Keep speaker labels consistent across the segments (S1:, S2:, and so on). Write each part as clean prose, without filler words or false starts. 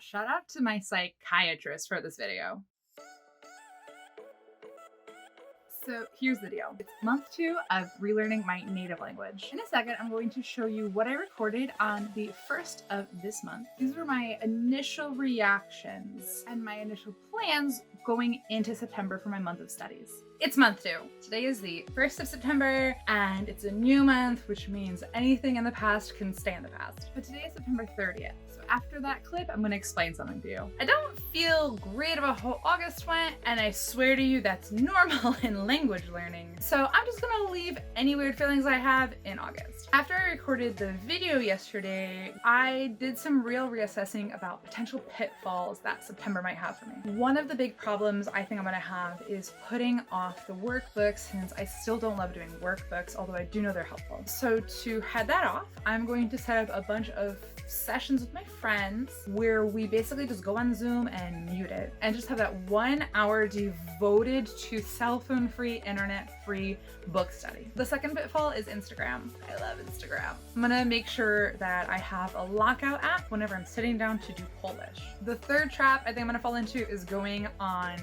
S1: Shout out to my psychiatrist for this video. So here's the deal. It's month 2 of relearning my native language. In a second, I'm going to show you what I recorded on the 1st of this month. These were my initial reactions and my initial plans going into September for my month of studies. It's month 2. Today is the 1st of September and it's a new month, which means anything in the past can stay in the past. But today is September 30th. So after that clip, I'm gonna explain something to you. I don't feel great about how August went, and I swear to you that's normal in language learning. So I'm just gonna leave any weird feelings I have in August. After I recorded the video yesterday, I did some real reassessing about potential pitfalls that September might have for me. One of the big problems I think I'm gonna have is putting off the workbooks, since I still don't love doing workbooks, although I do know they're helpful. So to head that off, I'm going to set up a bunch of sessions with my friends where we basically just go on Zoom and mute it and just have that 1 hour devoted to cell phone free, internet free book study. The second pitfall is Instagram. I love Instagram. I'm gonna make sure that I have a lockout app whenever I'm sitting down to do Polish. The third trap I think I'm gonna fall into is going on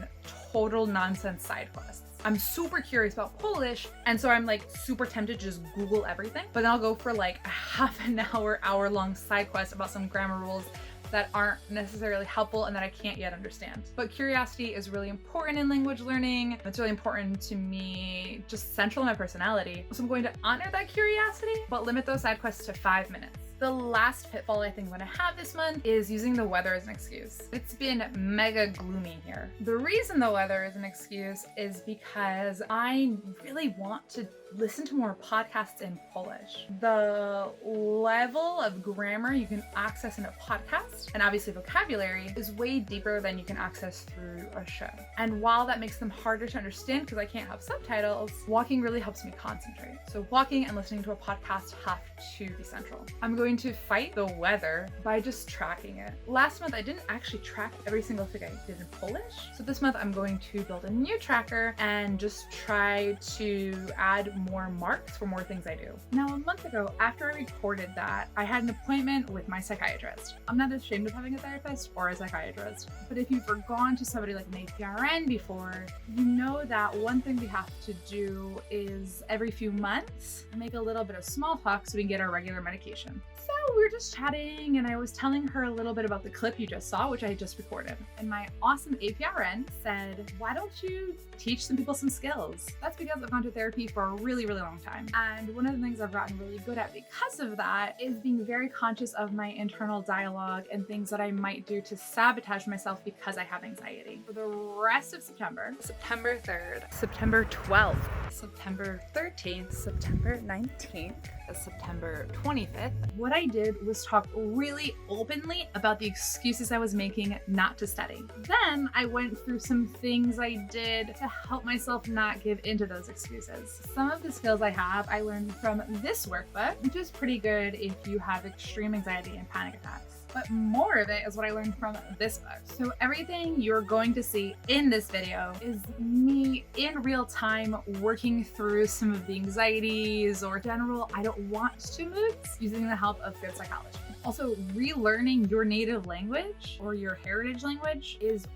S1: total nonsense side quests. I'm super curious about Polish, and so I'm like super tempted to just Google everything, but then I'll go for like a half an hour long side quest about some grammar rules that aren't necessarily helpful and that I can't yet understand. But curiosity is really important in language learning. It's really important to me, just central in my personality. So I'm going to honor that curiosity, but limit those side quests to 5 minutes. The last pitfall I think I'm gonna have this month is using the weather as an excuse. It's been mega gloomy here. The reason the weather is an excuse is because I really want to listen to more podcasts in Polish. The level of grammar you can access in a podcast, and obviously vocabulary, is way deeper than you can access through a show. And while that makes them harder to understand because I can't have subtitles, walking really helps me concentrate. So walking and listening to a podcast have to be central. I'm going to fight the weather by just tracking it. Last month I didn't actually track every single thing I did in Polish. So this month I'm going to build a new tracker and just try to add more marks for more things I do. Now, a month ago, after I recorded that, I had an appointment with my psychiatrist. I'm not ashamed of having a therapist or a psychiatrist, but if you've ever gone to somebody like an APRN before, you know that one thing we have to do is every few months make a little bit of small talk so we can get our regular medication. So we were just chatting and I was telling her a little bit about the clip you just saw, which I just recorded. And my awesome APRN said, why don't you teach some people some skills? That's because I've gone to therapy for a really long time. And one of the things I've gotten really good at because of that is being very conscious of my internal dialogue and things that I might do to sabotage myself because I have anxiety. For the rest of September, September 3rd, September 12th, September 13th, September 19th, September 25th, what I did was talk really openly about the excuses I was making not to study. Then I went through some things I did to help myself not give into those excuses. Some of the skills I have, I learned from this workbook, which is pretty good if you have extreme anxiety and panic attacks. But more of it is what I learned from this book. So everything you're going to see in this video is me in real time working through some of the anxieties or general I don't want to moods using the help of good psychology. Also, relearning your native language or your heritage language is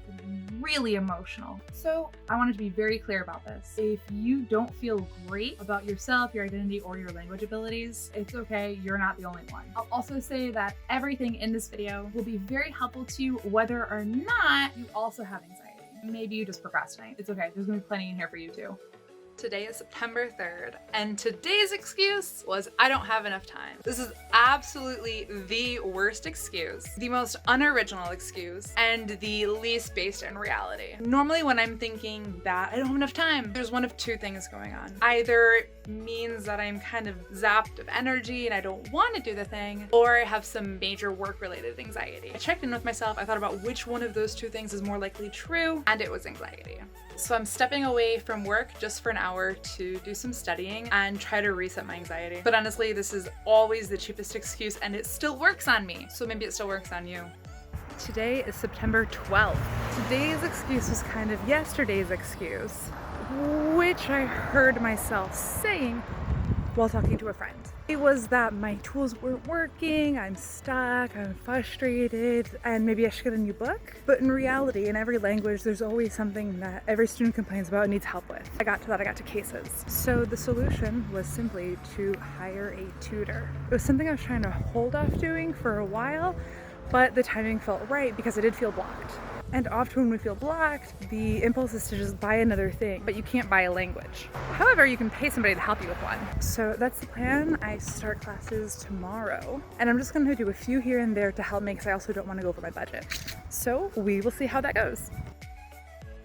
S1: really emotional. So I wanted to be very clear about this. If you don't feel great about yourself, your identity, or your language abilities, it's okay, you're not the only one. I'll also say that everything in this video will be very helpful to you whether or not you also have anxiety. Maybe you just procrastinate. It's okay, there's gonna be plenty in here for you too. Today is September 3rd, and today's excuse was I don't have enough time. This is absolutely the worst excuse, the most unoriginal excuse, and the least based in reality. Normally when I'm thinking that I don't have enough time, there's one of two things going on. Either it means that I'm kind of zapped of energy and I don't want to do the thing, or I have some major work-related anxiety. I checked in with myself, I thought about which one of those two things is more likely true, and it was anxiety. So I'm stepping away from work just for an hour to do some studying and try to reset my anxiety. But honestly, this is always the cheapest excuse and it still works on me. So maybe it still works on you. Today is September 12th. Today's excuse was kind of yesterday's excuse, which I heard myself saying while talking to a friend. It was that my tools weren't working, I'm stuck, I'm frustrated, and maybe I should get a new book. But in reality, in every language, there's always something that every student complains about and needs help with. I got to cases. So the solution was simply to hire a tutor. It was something I was trying to hold off doing for a while, but the timing felt right because I did feel blocked. And often when we feel blocked, the impulse is to just buy another thing, but you can't buy a language. However, you can pay somebody to help you with one. So that's the plan. I start classes tomorrow, and I'm just gonna do a few here and there to help me because I also don't want to go over my budget. So we will see how that goes.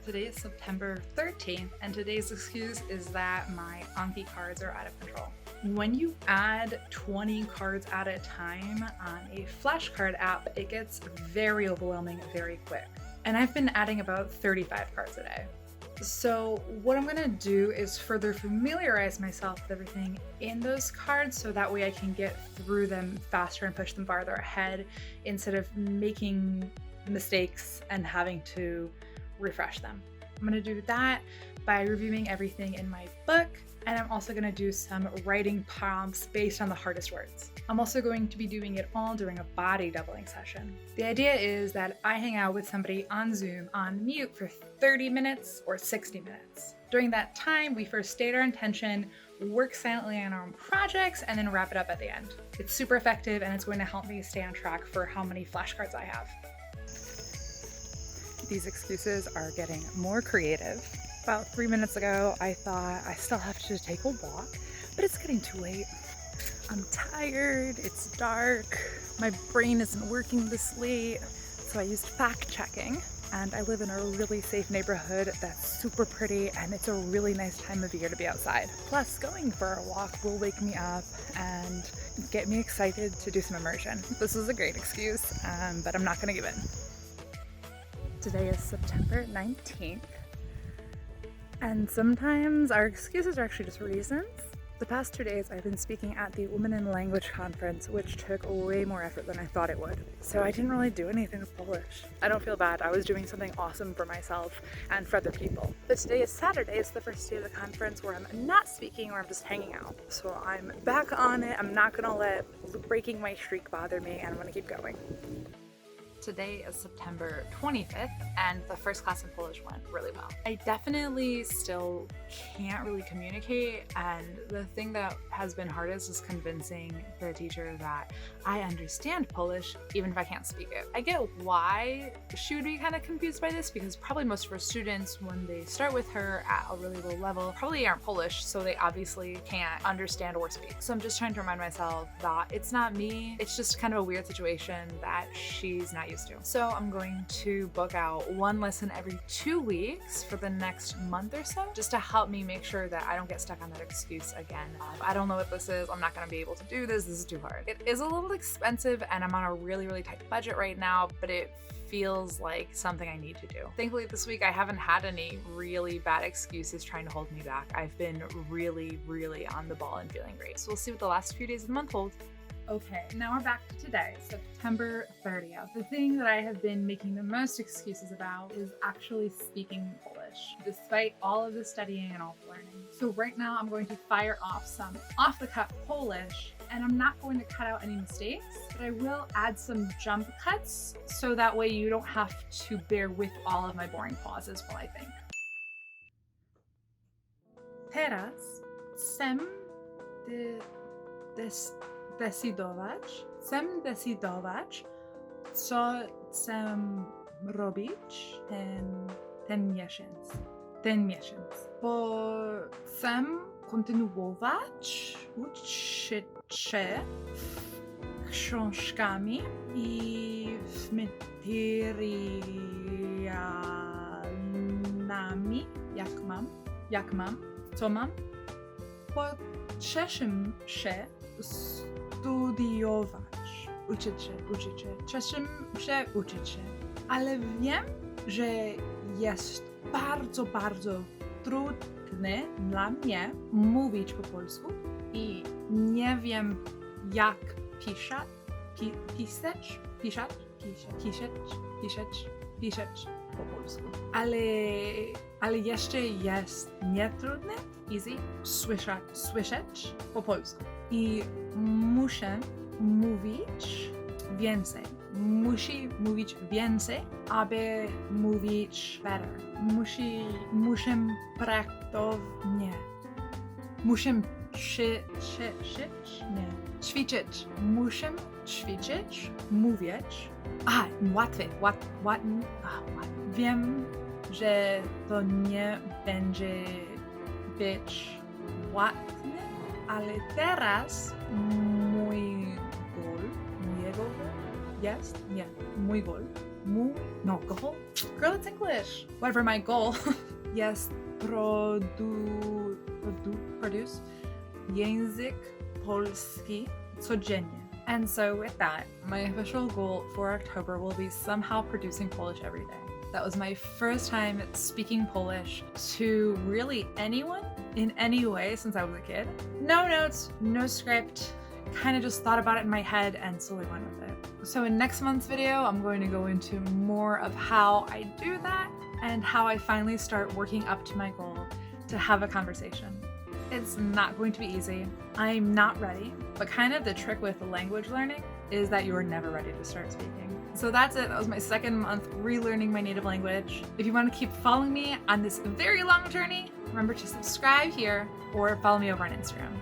S1: Today is September 13th, and today's excuse is that my Anki cards are out of control. When you add 20 cards at a time on a flashcard app, it gets very overwhelming very quick. And I've been adding about 35 cards a day. So what I'm gonna do is further familiarize myself with everything in those cards so that way I can get through them faster and push them farther ahead instead of making mistakes and having to refresh them. I'm gonna do that by reviewing everything in my book, and I'm also gonna do some writing prompts based on the hardest words. I'm also going to be doing it all during a body doubling session. The idea is that I hang out with somebody on Zoom on mute for 30 minutes or 60 minutes. During that time, we first state our intention, work silently on our own projects, and then wrap it up at the end. It's super effective, and it's going to help me stay on track for how many flashcards I have. These excuses are getting more creative. About 3 minutes ago, I thought I still have to take a walk, but it's getting too late. I'm tired, it's dark, my brain isn't working this late, so I used fact checking, and I live in a really safe neighborhood that's super pretty, and it's a really nice time of year to be outside. Plus, going for a walk will wake me up and get me excited to do some immersion. This is a great excuse, but I'm not gonna give in. Today is September 19th. And sometimes our excuses are actually just reasons. The past 2 days I've been speaking at the Women in Language conference, which took way more effort than I thought it would. So I didn't really do anything with Polish. I don't feel bad. I was doing something awesome for myself and for other people. But today is Saturday. It's the first day of the conference where I'm not speaking, where I'm just hanging out. So I'm back on it. I'm not gonna let breaking my streak bother me, and I'm gonna keep going. Today is September 25th, and the first class in Polish went really well. I definitely still can't really communicate, and the thing that has been hardest is convincing the teacher that I understand Polish, even if I can't speak it. I get why she would be kind of confused by this, because probably most of her students, when they start with her at a really low level, probably aren't Polish, so they obviously can't understand or speak. So I'm just trying to remind myself that it's not me, it's just kind of a weird situation that she's not used to. So I'm going to book out one lesson every 2 weeks for the next month or so, just to help me make sure that I don't get stuck on that excuse again. I don't know what this is, I'm not gonna be able to do this is too hard. It is a little expensive, and I'm on a really tight budget right now, but it feels like something I need to do. Thankfully this week I haven't had any really bad excuses trying to hold me back. I've been really on the ball and feeling great. So we'll see what the last few days of the month hold. Okay, now we're back to today, September 30th. The thing that I have been making the most excuses about is actually speaking Polish, despite all of the studying and all the learning. So right now I'm going to fire off some off-the-cuff Polish, and I'm not going to cut out any mistakes, but I will add some jump cuts so that way you don't have to bear with all of my boring pauses while I think. Teraz chcę decydować, co chcę robić ten miesiąc, bo chcę kontynuować uczyć się książkami i materiałami, co mam. Cieszę się studiować, cieszę się uczyć się, ale wiem, że jest bardzo trudne dla mnie mówić po polsku i nie wiem jak pisać po polsku, ale jeszcze jest nietrudne, easy, słyszeć po polsku. I muszę mówić więcej. Musi mówić więcej, aby mówić better. Muszę nie. Muszę ćwiczyć. Muszę ćwiczyć, mówić. Łatwy. Wiem, że to nie będzie być łatwe, ale teraz mój goal. Goal? Girl, it's English. Whatever my goal jest produce język polski codziennie. And so with that, my official goal for October will be somehow producing Polish every day. That was my first time speaking Polish to really anyone in any way since I was a kid. No notes, no script, kind of just thought about it in my head and slowly went with it. So in next month's video, I'm going to go into more of how I do that and how I finally start working up to my goal to have a conversation. It's not going to be easy. I'm not ready, but kind of the trick with language learning is that you're never ready to start speaking. So that's it. That was my second month relearning my native language. If you want to keep following me on this very long journey, remember to subscribe here or follow me over on Instagram.